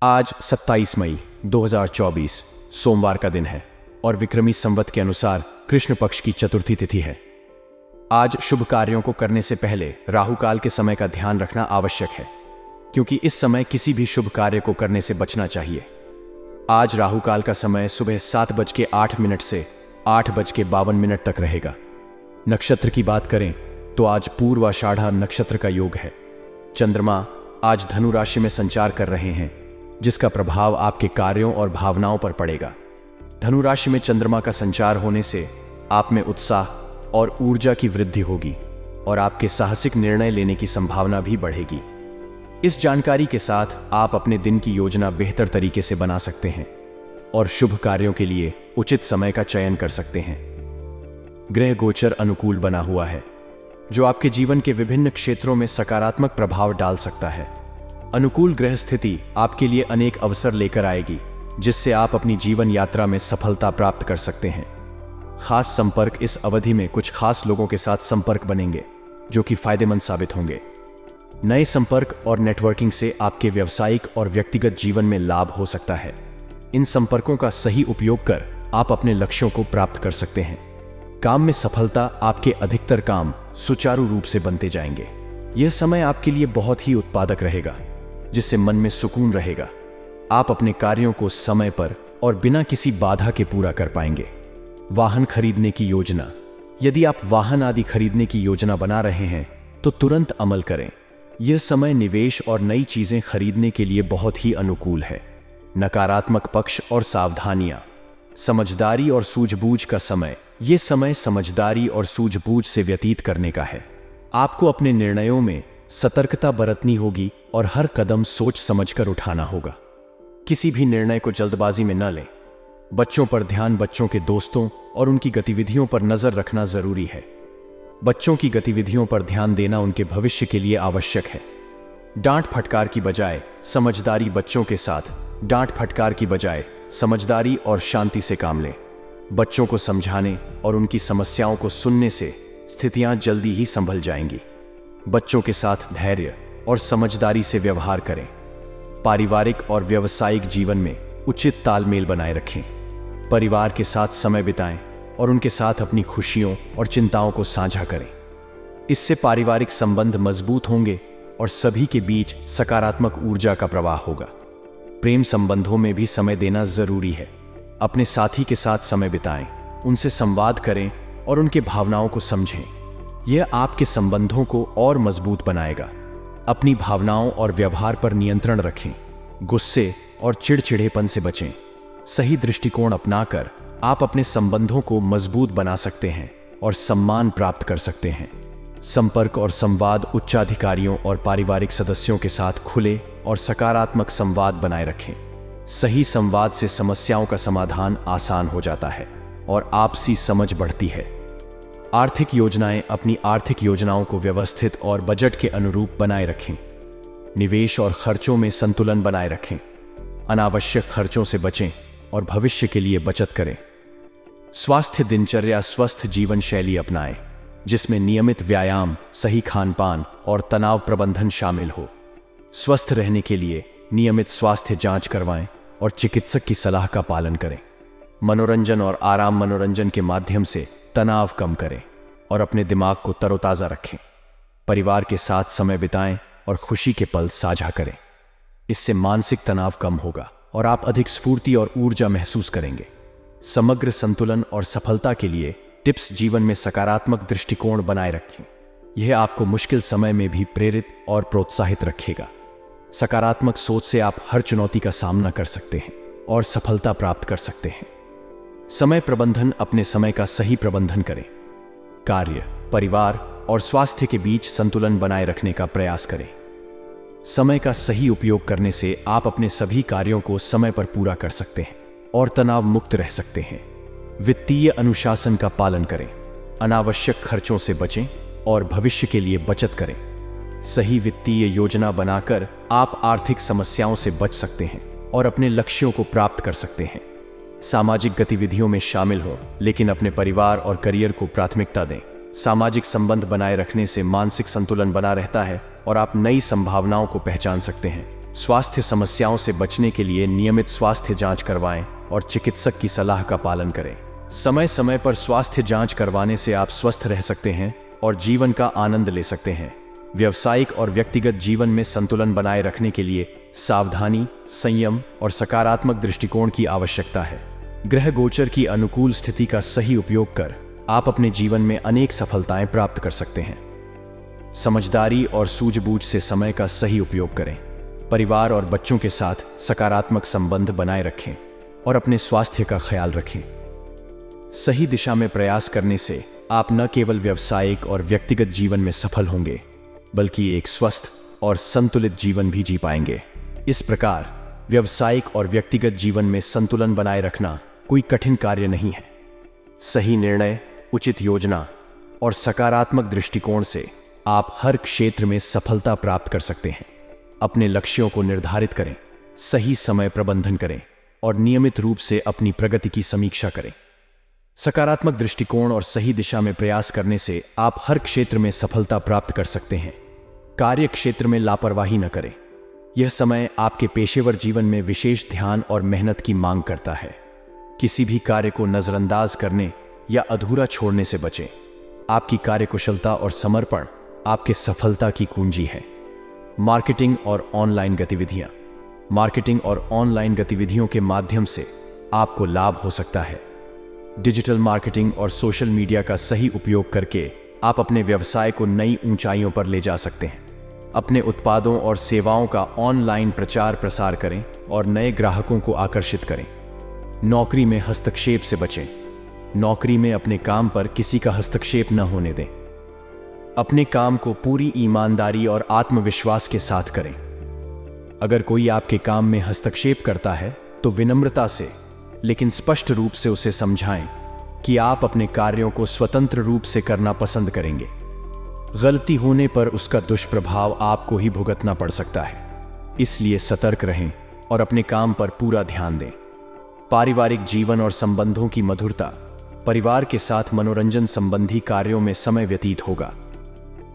आज 27 मई 2024 सोमवार का दिन है और विक्रमी संवत के अनुसार कृष्ण पक्ष की चतुर्थी तिथि है। आज शुभ कार्यों को करने से पहले राहु काल के समय का ध्यान रखना आवश्यक है, क्योंकि इस समय किसी भी शुभ कार्य को करने से बचना चाहिए। आज राहु काल का समय सुबह 7:08 से 8:52 तक रहेगा। नक्षत्र की बात करें तो आज पूर्वाषाढ़ा नक्षत्र का योग है। चंद्रमा आज धनु राशि में संचार कर रहे हैं, जिसका प्रभाव आपके कार्यों और भावनाओं पर पड़ेगा। धनु राशि में चंद्रमा का संचार होने से आप में उत्साह और ऊर्जा की वृद्धि होगी और आपके साहसिक निर्णय लेने की संभावना भी बढ़ेगी। इस जानकारी के साथ आप अपने दिन की योजना बेहतर तरीके से बना सकते हैं और शुभ कार्यों के लिए उचित समय का चयन कर सकते हैं। ग्रह गोचर अनुकूल बना हुआ है, जो आपके जीवन के विभिन्न क्षेत्रों में सकारात्मक प्रभाव डाल सकता है। अनुकूल ग्रह स्थिति आपके लिए अनेक अवसर लेकर आएगी, जिससे आप अपनी जीवन यात्रा में सफलता प्राप्त कर सकते हैं। खास संपर्क इस अवधि में कुछ खास लोगों के साथ संपर्क बनेंगे, जो कि फायदेमंद साबित होंगे। नए संपर्क और नेटवर्किंग से आपके व्यावसायिक और व्यक्तिगत जीवन में लाभ हो सकता है। इन संपर्कों का सही उपयोग कर आप अपने लक्ष्यों को प्राप्त कर सकते हैं। काम में सफलता, आपके अधिकतर काम सुचारू रूप से बनते जाएंगे। यह समय आपके लिए बहुत ही उत्पादक रहेगा, जिससे मन में सुकून रहेगा। आप अपने कार्यों को समय पर और बिना किसी बाधा के पूरा कर पाएंगे। वाहन खरीदने की योजना। यदि आप वाहन आदि खरीदने की योजना बना रहे हैं तो तुरंत अमल करें। यह समय निवेश और नई चीजें खरीदने के लिए बहुत ही अनुकूल है। नकारात्मक पक्ष और सावधानियां। समझदारी और सूझबूझ का समय। यह समय समझदारी और सूझबूझ से व्यतीत करने का है। आपको अपने निर्णयों में सतर्कता बरतनी होगी और हर कदम सोच समझकर उठाना होगा। किसी भी निर्णय को जल्दबाजी में न लें। बच्चों पर ध्यान। बच्चों के दोस्तों और उनकी गतिविधियों पर नजर रखना जरूरी है। बच्चों की गतिविधियों पर ध्यान देना उनके भविष्य के लिए आवश्यक है। डांट फटकार की बजाय समझदारी। बच्चों के साथ डांट फटकार की बजाय समझदारी और शांति से काम लें। बच्चों को समझाने और उनकी समस्याओं को सुनने से स्थितियां जल्दी ही संभल जाएंगी। बच्चों के साथ धैर्य और समझदारी से व्यवहार करें। पारिवारिक और व्यावसायिक जीवन में उचित तालमेल बनाए रखें। परिवार के साथ समय बिताएं और उनके साथ अपनी खुशियों और चिंताओं को साझा करें। इससे पारिवारिक संबंध मजबूत होंगे और सभी के बीच सकारात्मक ऊर्जा का प्रवाह होगा। प्रेम संबंधों में भी समय देना जरूरी है। अपने साथी के साथ समय बिताएं, उनसे संवाद करें और उनके भावनाओं को समझें। यह आपके संबंधों को और मजबूत बनाएगा। अपनी भावनाओं और व्यवहार पर नियंत्रण रखें। गुस्से और चिड़चिड़ेपन से बचें। सही दृष्टिकोण अपनाकर आप अपने संबंधों को मजबूत बना सकते हैं और सम्मान प्राप्त कर सकते हैं। संपर्क और संवाद। उच्चाधिकारियों और पारिवारिक सदस्यों के साथ खुले और सकारात्मक संवाद बनाए रखें। सही संवाद से समस्याओं का समाधान आसान हो जाता है और आपसी समझ बढ़ती है। आर्थिक योजनाएं। अपनी आर्थिक योजनाओं को व्यवस्थित और बजट के अनुरूप बनाए रखें। निवेश और खर्चों में संतुलन बनाए रखें। अनावश्यक खर्चों से बचें और भविष्य के लिए बचत करें। स्वास्थ्य दिनचर्या। स्वस्थ जीवन शैली अपनाएं, जिसमें नियमित व्यायाम, सही खानपान और तनाव प्रबंधन शामिल हो। स्वस्थ रहने के लिए नियमित स्वास्थ्य जांच करवाएं और चिकित्सक की सलाह का पालन करें। मनोरंजन और आराम। मनोरंजन के माध्यम से तनाव कम करें और अपने दिमाग को तरोताजा रखें। परिवार के साथ समय बिताएं और खुशी के पल साझा करें। इससे मानसिक तनाव कम होगा और आप अधिक स्फूर्ति और ऊर्जा महसूस करेंगे। समग्र संतुलन और सफलता के लिए टिप्स। जीवन में सकारात्मक दृष्टिकोण बनाए रखें। यह आपको मुश्किल समय में भी प्रेरित और प्रोत्साहित रखेगा। सकारात्मक सोच से आप हर चुनौती का सामना कर सकते हैं और सफलता प्राप्त कर सकते हैं। समय प्रबंधन। अपने समय का सही प्रबंधन करें। कार्य, परिवार और स्वास्थ्य के बीच संतुलन बनाए रखने का प्रयास करें। समय का सही उपयोग करने से आप अपने सभी कार्यों को समय पर पूरा कर सकते हैं और तनाव मुक्त रह सकते हैं। वित्तीय अनुशासन का पालन करें। अनावश्यक खर्चों से बचें और भविष्य के लिए बचत करें। सही वित्तीय योजना बनाकर आप आर्थिक समस्याओं से बच सकते हैं और अपने लक्ष्यों को प्राप्त कर सकते हैं। सामाजिक गतिविधियों में शामिल हो, लेकिन अपने परिवार और करियर को प्राथमिकता दें। सामाजिक संबंध बनाए रखने से मानसिक संतुलन बना रहता है और आप नई संभावनाओं को पहचान सकते हैं। स्वास्थ्य समस्याओं से बचने के लिए नियमित स्वास्थ्य जांच करवाएं और चिकित्सक की सलाह का पालन करें। समय समय पर स्वास्थ्य जांच करवाने से आप स्वस्थ रह सकते हैं और जीवन का आनंद ले सकते हैं। व्यावसायिक और व्यक्तिगत जीवन में संतुलन बनाए रखने के लिए सावधानी, संयम और सकारात्मक दृष्टिकोण की आवश्यकता है। ग्रह गोचर की अनुकूल स्थिति का सही उपयोग कर आप अपने जीवन में अनेक सफलताएं प्राप्त कर सकते हैं। समझदारी और सूझबूझ से समय का सही उपयोग करें। परिवार और बच्चों के साथ सकारात्मक संबंध बनाए रखें और अपने स्वास्थ्य का ख्याल रखें। सही दिशा में प्रयास करने से आप न केवल व्यावसायिक और व्यक्तिगत जीवन में सफल होंगे, बल्कि एक स्वस्थ और संतुलित जीवन भी जी पाएंगे। इस प्रकार व्यावसायिक और व्यक्तिगत जीवन में संतुलन बनाए रखना कोई कठिन कार्य नहीं है। सही निर्णय, उचित योजना और सकारात्मक दृष्टिकोण से आप हर क्षेत्र में सफलता प्राप्त कर सकते हैं। अपने लक्ष्यों को निर्धारित करें, सही समय प्रबंधन करें और नियमित रूप से अपनी प्रगति की समीक्षा करें। सकारात्मक दृष्टिकोण और सही दिशा में प्रयास करने से आप हर क्षेत्र में सफलता प्राप्त कर सकते हैं। कार्य क्षेत्र में लापरवाही न करें। यह समय आपके पेशेवर जीवन में विशेष ध्यान और मेहनत की मांग करता है। किसी भी कार्य को नजरअंदाज करने या अधूरा छोड़ने से बचें। आपकी कार्यकुशलता और समर्पण आपके सफलता की कुंजी है। मार्केटिंग और ऑनलाइन गतिविधियां। मार्केटिंग और ऑनलाइन गतिविधियों के माध्यम से आपको लाभ हो सकता है। डिजिटल मार्केटिंग और सोशल मीडिया का सही उपयोग करके आप अपने व्यवसाय को नई ऊंचाइयों पर ले जा सकते हैं। अपने उत्पादों और सेवाओं का ऑनलाइन प्रचार प्रसार करें और नए ग्राहकों को आकर्षित करें। नौकरी में हस्तक्षेप से बचें। नौकरी में अपने काम पर किसी का हस्तक्षेप न होने दें। अपने काम को पूरी ईमानदारी और आत्मविश्वास के साथ करें। अगर कोई आपके काम में हस्तक्षेप करता है तो विनम्रता से लेकिन स्पष्ट रूप से उसे समझाएं कि आप अपने कार्यों को स्वतंत्र रूप से करना पसंद करेंगे। गलती होने पर उसका दुष्प्रभाव आपको ही भुगतना पड़ सकता है, इसलिए सतर्क रहें और अपने काम पर पूरा ध्यान दें। पारिवारिक जीवन और संबंधों की मधुरता। परिवार के साथ मनोरंजन संबंधी कार्यों में समय व्यतीत होगा।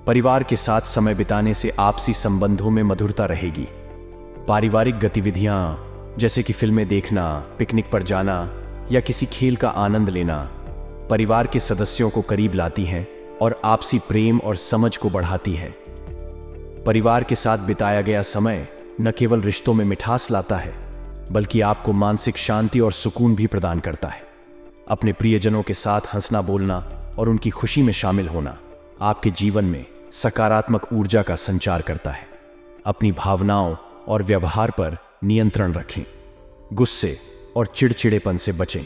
परिवार के साथ समय बिताने से आपसी संबंधों में मधुरता रहेगी। पारिवारिक गतिविधियां जैसे कि फिल्में देखना, पिकनिक पर जाना या किसी खेल का आनंद लेना परिवार के सदस्यों को करीब लाती हैं और आपसी प्रेम और समझ को बढ़ाती है। परिवार के साथ बिताया गया समय न केवल रिश्तों में मिठास लाता है, बल्कि आपको मानसिक शांति और सुकून भी प्रदान करता है। अपने प्रियजनों के साथ हंसना बोलना और उनकी खुशी में शामिल होना आपके जीवन में सकारात्मक ऊर्जा का संचार करता है। अपनी भावनाओं और व्यवहार पर नियंत्रण रखें। गुस्से और चिड़चिड़ेपन से बचें।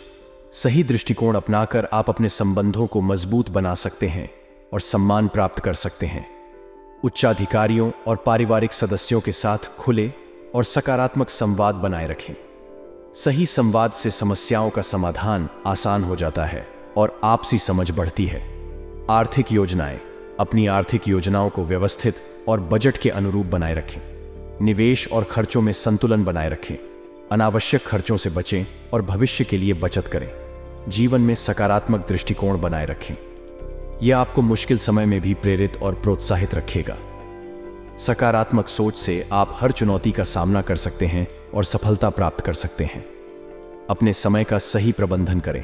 सही दृष्टिकोण अपनाकर आप अपने संबंधों को मजबूत बना सकते हैं और सम्मान प्राप्त कर सकते हैं। उच्चाधिकारियों और पारिवारिक सदस्यों के साथ खुले और सकारात्मक संवाद बनाए रखें। सही संवाद से समस्याओं का समाधान आसान हो जाता है और आपसी समझ बढ़ती है। आर्थिक योजनाएं। अपनी आर्थिक योजनाओं को व्यवस्थित और बजट के अनुरूप बनाए रखें। निवेश और खर्चों में संतुलन बनाए रखें। अनावश्यक खर्चों से बचें और भविष्य के लिए बचत करें। जीवन में सकारात्मक दृष्टिकोण बनाए रखें। यह आपको मुश्किल समय में भी प्रेरित और प्रोत्साहित रखेगा। सकारात्मक सोच से आप हर चुनौती का सामना कर सकते हैं और सफलता प्राप्त कर सकते हैं। अपने समय का सही प्रबंधन करें।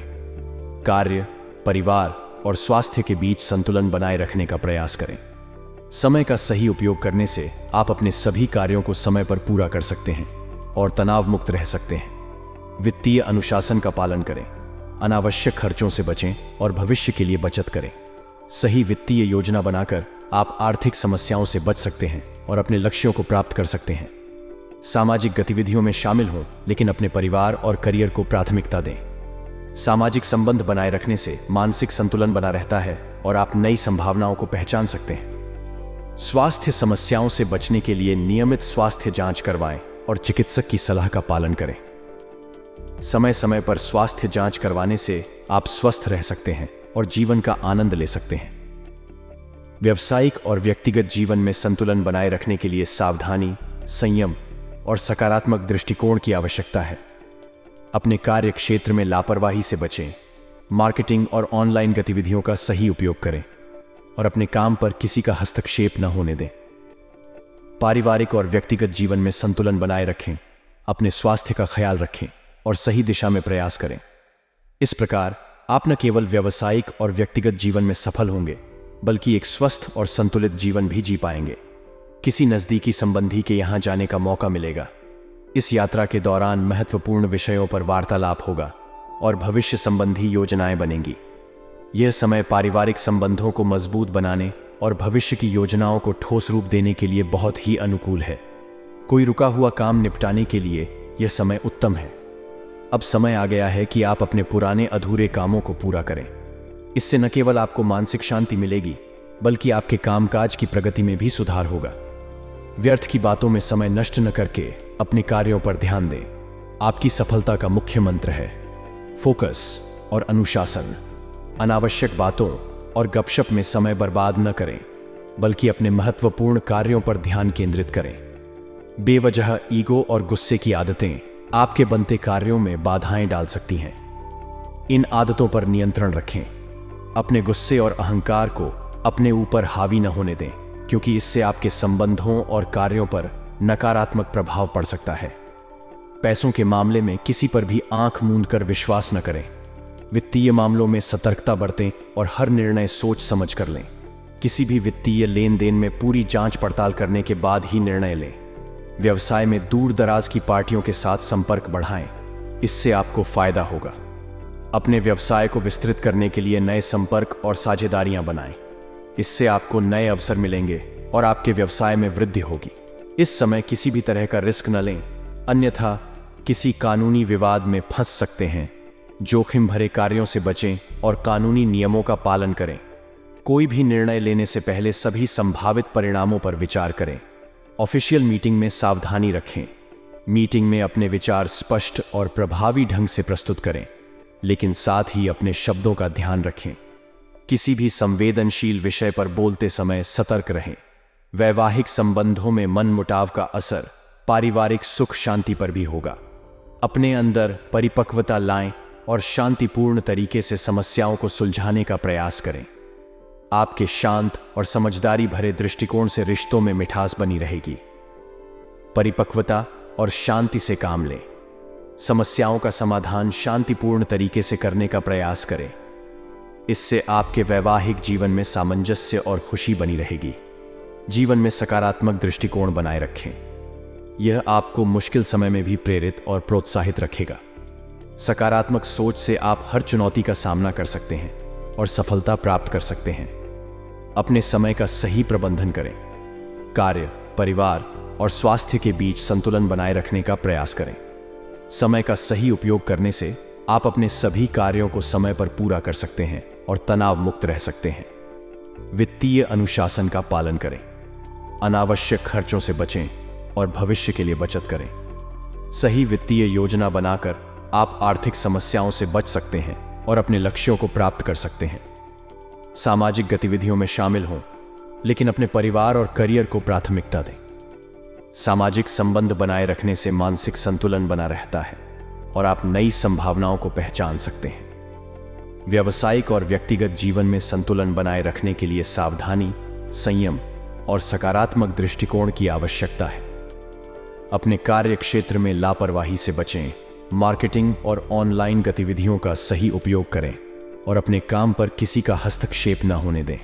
कार्य, परिवार और स्वास्थ्य के बीच संतुलन बनाए रखने का प्रयास करें। समय का सही उपयोग करने से आप अपने सभी कार्यों को समय पर पूरा कर सकते हैं और तनाव मुक्त रह सकते हैं। वित्तीय अनुशासन का पालन करें। अनावश्यक खर्चों से बचें और भविष्य के लिए बचत करें। सही वित्तीय योजना बनाकर आप आर्थिक समस्याओं से बच सकते हैं और अपने लक्ष्यों को प्राप्त कर सकते हैं। सामाजिक गतिविधियों में शामिल हों, लेकिन अपने परिवार और करियर को प्राथमिकता दें। सामाजिक संबंध बनाए रखने से मानसिक संतुलन बना रहता है और आप नई संभावनाओं को पहचान सकते हैं। स्वास्थ्य समस्याओं से बचने के लिए नियमित स्वास्थ्य जांच करवाएं और चिकित्सक की सलाह का पालन करें। समय समय पर स्वास्थ्य जांच करवाने से आप स्वस्थ रह सकते हैं और जीवन का आनंद ले सकते हैं। व्यावसायिक और व्यक्तिगत जीवन में संतुलन बनाए रखने के लिए सावधानी, संयम और सकारात्मक दृष्टिकोण की आवश्यकता है। अपने कार्य क्षेत्र में लापरवाही से बचें। मार्केटिंग और ऑनलाइन गतिविधियों का सही उपयोग करें और अपने काम पर किसी का हस्तक्षेप न होने दें। पारिवारिक और व्यक्तिगत जीवन में संतुलन बनाए रखें, अपने स्वास्थ्य का ख्याल रखें और सही दिशा में प्रयास करें। इस प्रकार आप न केवल व्यावसायिक और व्यक्तिगत जीवन में सफल होंगे, बल्कि एक स्वस्थ और संतुलित जीवन भी जी पाएंगे। किसी नज़दीकी संबंधी के यहाँ जाने का मौका मिलेगा। इस यात्रा के दौरान महत्वपूर्ण विषयों पर वार्तालाप होगा और भविष्य संबंधी योजनाएं बनेंगी। यह समय पारिवारिक संबंधों को मजबूत बनाने और भविष्य की योजनाओं को ठोस रूप देने के लिए बहुत ही अनुकूल है। कोई रुका हुआ काम निपटाने के लिए यह समय उत्तम है। अब समय आ गया है कि आप अपने पुराने अधूरे कामों को पूरा करें। इससे न केवल आपको मानसिक शांति मिलेगी, बल्कि आपके कामकाज की प्रगति में भी सुधार होगा। व्यर्थ की बातों में समय नष्ट न करके अपने कार्यों पर ध्यान दें। आपकी सफलता का मुख्य मंत्र है फोकस और अनुशासन। अनावश्यक बातों और गपशप में समय बर्बाद न करें, बल्कि अपने महत्वपूर्ण कार्यों पर ध्यान केंद्रित करें। बेवजह ईगो और गुस्से की आदतें आपके बनते कार्यों में बाधाएं डाल सकती हैं। इन आदतों पर नियंत्रण रखें। अपने गुस्से और अहंकार को अपने ऊपर हावी न होने दें, क्योंकि इससे आपके संबंधों और कार्यों पर नकारात्मक प्रभाव पड़ सकता है। पैसों के मामले में किसी पर भी आंख मूंद कर विश्वास न करें। वित्तीय मामलों में सतर्कता बरतें और हर निर्णय सोच समझ कर लें। किसी भी वित्तीय लेन देन में पूरी जांच पड़ताल करने के बाद ही निर्णय लें। व्यवसाय में दूर दराज की पार्टियों के साथ संपर्क बढ़ाएं, इससे आपको फायदा होगा। अपने व्यवसाय को विस्तृत करने के लिए नए संपर्क और साझेदारियां बनाएं, इससे आपको नए अवसर मिलेंगे और आपके व्यवसाय में वृद्धि होगी। इस समय किसी भी तरह का रिस्क न लें, अन्यथा किसी कानूनी विवाद में फंस सकते हैं। जोखिम भरे कार्यों से बचें और कानूनी नियमों का पालन करें। कोई भी निर्णय लेने से पहले सभी संभावित परिणामों पर विचार करें। ऑफिशियल मीटिंग में सावधानी रखें। मीटिंग में अपने विचार स्पष्ट और प्रभावी ढंग से प्रस्तुत करें, लेकिन साथ ही अपने शब्दों का ध्यान रखें। किसी भी संवेदनशील विषय पर बोलते समय सतर्क रहें। वैवाहिक संबंधों में मनमुटाव का असर पारिवारिक सुख शांति पर भी होगा। अपने अंदर परिपक्वता लाएं और शांतिपूर्ण तरीके से समस्याओं को सुलझाने का प्रयास करें। आपके शांत और समझदारी भरे दृष्टिकोण से रिश्तों में मिठास बनी रहेगी। परिपक्वता और शांति से काम लें। समस्याओं का समाधान शांतिपूर्ण तरीके से करने का प्रयास करें। इससे आपके वैवाहिक जीवन में सामंजस्य और खुशी बनी रहेगी। जीवन में सकारात्मक दृष्टिकोण बनाए रखें। यह आपको मुश्किल समय में भी प्रेरित और प्रोत्साहित रखेगा। सकारात्मक सोच से आप हर चुनौती का सामना कर सकते हैं और सफलता प्राप्त कर सकते हैं। अपने समय का सही प्रबंधन करें। कार्य, परिवार और स्वास्थ्य के बीच संतुलन बनाए रखने का प्रयास करें। समय का सही उपयोग करने से आप अपने सभी कार्यों को समय पर पूरा कर सकते हैं और तनाव मुक्त रह सकते हैं। वित्तीय अनुशासन का पालन करें। अनावश्यक खर्चों से बचें और भविष्य के लिए बचत करें। सही वित्तीय योजना बनाकर आप आर्थिक समस्याओं से बच सकते हैं और अपने लक्ष्यों को प्राप्त कर सकते हैं। सामाजिक गतिविधियों में शामिल हों, लेकिन अपने परिवार और करियर को प्राथमिकता दें। सामाजिक संबंध बनाए रखने से मानसिक संतुलन बना रहता है और आप नई संभावनाओं को पहचान सकते हैं। व्यावसायिक और व्यक्तिगत जीवन में संतुलन बनाए रखने के लिए सावधानी, संयम और सकारात्मक दृष्टिकोण की आवश्यकता है। अपने कार्य क्षेत्र में लापरवाही से बचें। मार्केटिंग और ऑनलाइन गतिविधियों का सही उपयोग करें और अपने काम पर किसी का हस्तक्षेप न होने दें।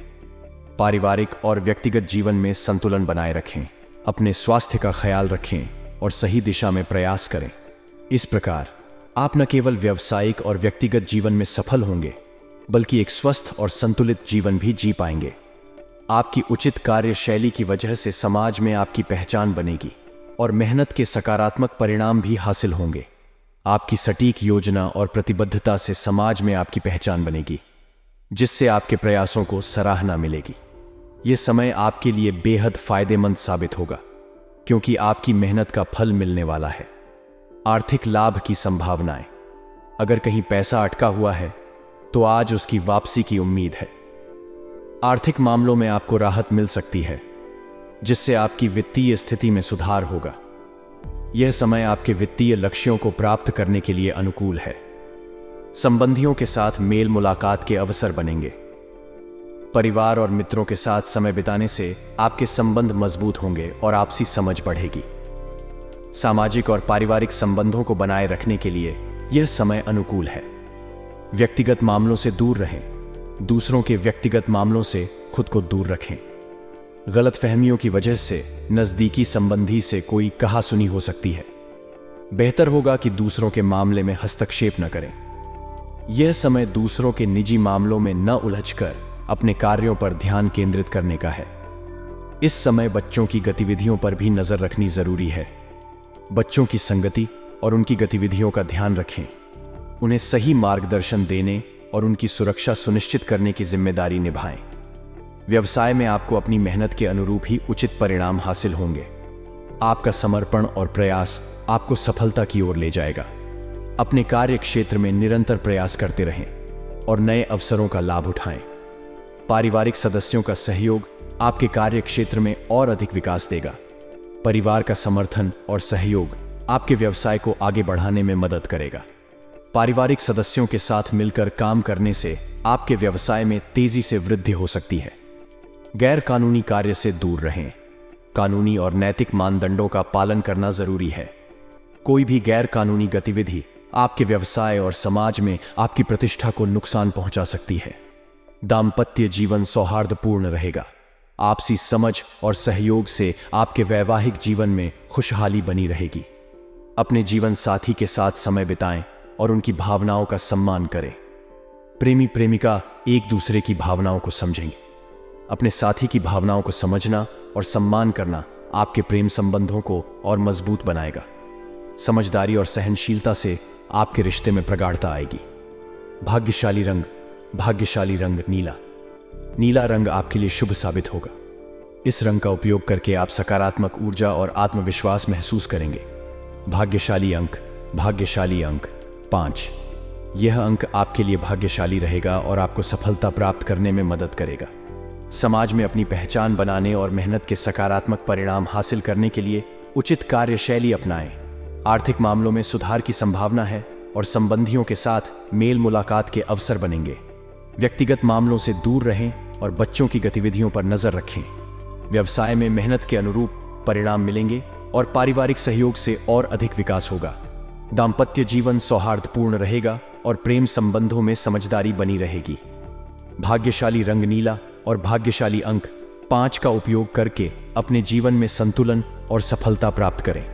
पारिवारिक और व्यक्तिगत जीवन में संतुलन बनाए रखें। अपने स्वास्थ्य का ख्याल रखें और सही दिशा में प्रयास करें। इस प्रकार आप न केवल व्यावसायिक और व्यक्तिगत जीवन में सफल होंगे, बल्कि एक स्वस्थ और संतुलित जीवन भी जी पाएंगे। आपकी उचित कार्यशैली की वजह से समाज में आपकी पहचान बनेगी और मेहनत के सकारात्मक परिणाम भी हासिल होंगे। आपकी सटीक योजना और प्रतिबद्धता से समाज में आपकी पहचान बनेगी, जिससे आपके प्रयासों को सराहना मिलेगी। यह समय आपके लिए बेहद फायदेमंद साबित होगा, क्योंकि आपकी मेहनत का फल मिलने वाला है। आर्थिक लाभ की संभावनाएं। अगर कहीं पैसा अटका हुआ है, तो आज उसकी वापसी की उम्मीद है। आर्थिक मामलों में आपको राहत मिल सकती है, जिससे आपकी वित्तीय स्थिति में सुधार होगा। यह समय आपके वित्तीय लक्ष्यों को प्राप्त करने के लिए अनुकूल है। संबंधियों के साथ मेल मुलाकात के अवसर बनेंगे। परिवार और मित्रों के साथ समय बिताने से आपके संबंध मजबूत होंगे और आपसी समझ बढ़ेगी। सामाजिक और पारिवारिक संबंधों को बनाए रखने के लिए यह समय अनुकूल है। व्यक्तिगत मामलों से दूर रहें। दूसरों के व्यक्तिगत मामलों से खुद को दूर रखें। गलतफहमियों की वजह से नजदीकी संबंधी से कोई कहासुनी हो सकती है। बेहतर होगा कि दूसरों के मामले में हस्तक्षेप न करें। यह समय दूसरों के निजी मामलों में न उलझकर अपने कार्यों पर ध्यान केंद्रित करने का है। इस समय बच्चों की गतिविधियों पर भी नजर रखनी जरूरी है। बच्चों की संगति और उनकी गतिविधियों का ध्यान रखें। उन्हें सही मार्गदर्शन देने और उनकी सुरक्षा सुनिश्चित करने की जिम्मेदारी निभाएं। व्यवसाय में आपको अपनी मेहनत के अनुरूप ही उचित परिणाम हासिल होंगे। आपका समर्पण और प्रयास आपको सफलता की ओर ले जाएगा। अपने कार्य क्षेत्र में निरंतर प्रयास करते रहें और नए अवसरों का लाभ उठाएं। पारिवारिक सदस्यों का सहयोग आपके कार्य क्षेत्र में और अधिक विकास देगा। परिवार का समर्थन और सहयोग आपके व्यवसाय को आगे बढ़ाने में मदद करेगा। पारिवारिक सदस्यों के साथ मिलकर काम करने से आपके व्यवसाय में तेजी से वृद्धि हो सकती है। गैर कानूनी कार्य से दूर रहें। कानूनी और नैतिक मानदंडों का पालन करना जरूरी है। कोई भी गैर कानूनी गतिविधि आपके व्यवसाय और समाज में आपकी प्रतिष्ठा को नुकसान पहुंचा सकती है। दाम्पत्य जीवन सौहार्दपूर्ण रहेगा। आपसी समझ और सहयोग से आपके वैवाहिक जीवन में खुशहाली बनी रहेगी। अपने जीवन साथी के साथ समय बिताएं और उनकी भावनाओं का सम्मान करें। प्रेमी प्रेमिका एक दूसरे की भावनाओं को समझेंगे। अपने साथी की भावनाओं को समझना और सम्मान करना आपके प्रेम संबंधों को और मजबूत बनाएगा। समझदारी और सहनशीलता से आपके रिश्ते में प्रगाढ़ता आएगी। भाग्यशाली रंग नीला। नीला रंग आपके लिए शुभ साबित होगा। इस रंग का उपयोग करके आप सकारात्मक ऊर्जा और आत्मविश्वास महसूस करेंगे। भाग्यशाली अंक 5। यह अंक आपके लिए भाग्यशाली रहेगा और आपको सफलता प्राप्त करने में मदद करेगा। समाज में अपनी पहचान बनाने और मेहनत के सकारात्मक परिणाम हासिल करने के लिए उचित कार्यशैली अपनाएं। आर्थिक मामलों में सुधार की संभावना है और संबंधियों के साथ मेल मुलाकात के अवसर बनेंगे। व्यक्तिगत मामलों से दूर रहें और बच्चों की गतिविधियों पर नजर रखें। व्यवसाय में मेहनत के अनुरूप परिणाम मिलेंगे और पारिवारिक सहयोग से और अधिक विकास होगा। दाम्पत्य जीवन सौहार्दपूर्ण रहेगा और प्रेम संबंधों में समझदारी बनी रहेगी। भाग्यशाली रंग नीला और भाग्यशाली अंक 5 का उपयोग करके अपने जीवन में संतुलन और सफलता प्राप्त करें।